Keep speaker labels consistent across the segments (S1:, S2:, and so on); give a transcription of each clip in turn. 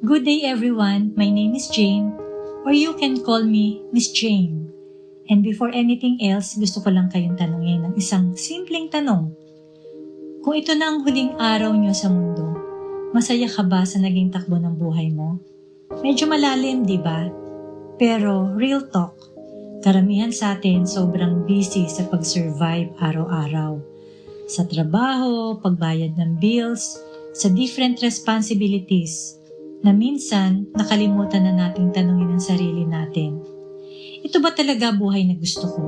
S1: Good day everyone, my name is Jane, or you can call me Miss Jane. And before anything else, gusto ko lang kayong tanungin ng isang simpleng tanong. Kung ito na ang huling araw niyo sa mundo, masaya ka ba sa naging takbo ng buhay mo? Medyo malalim, di ba? Pero real talk, karamihan sa atin sobrang busy sa pag-survive araw-araw. Sa trabaho, pagbayad ng bills, sa different responsibilities, na minsan nakalimutan na nating tanungin ang sarili natin. Ito ba talaga buhay na gusto ko?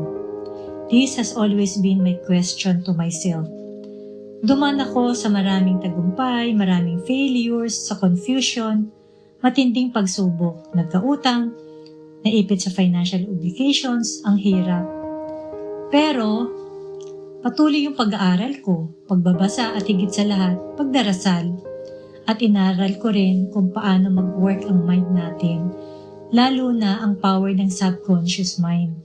S1: This has always been my question to myself. Dumaan ako sa maraming tagumpay, maraming failures, sa confusion, matinding pagsubok, nagkautang, naipit sa financial obligations, ang hirap. Pero, patuloy yung pag-aaral ko, pagbabasa at higit sa lahat, pagdarasal. At inaral ko rin kung paano mag-work ang mind natin, lalo na ang power ng subconscious mind.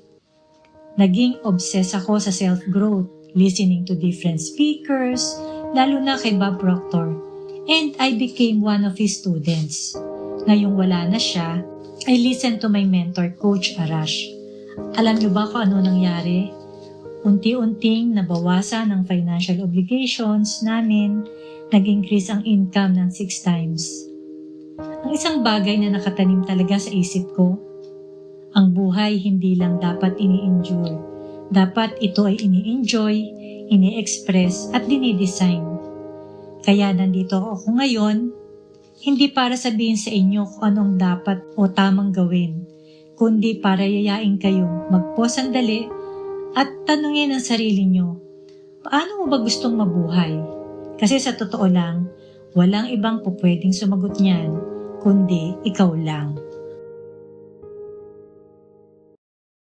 S1: Naging obsessed ako sa self-growth, listening to different speakers, lalo na kay Bob Proctor, and I became one of his students. Ngayong wala na siya, I listened to my mentor, Coach Arash. Alam niyo ba kung ano nangyari? Unti-unting nabawasan ang financial obligations namin, nag-increase ang income ng 6 times. Ang isang bagay na nakatanim talaga sa isip ko, ang buhay hindi lang dapat ini-endure. Dapat ito ay ini-enjoy, ini-express at dinidesign. Kaya nandito ako ngayon, hindi para sabihin sa inyo kung anong dapat o tamang gawin, kundi para yayain kayong mag-pause sandali at tanungin ang sarili nyo, paano mo ba gustong mabuhay? Kasi sa totoo lang, walang ibang pupwedeng sumagot niyan, kundi ikaw lang.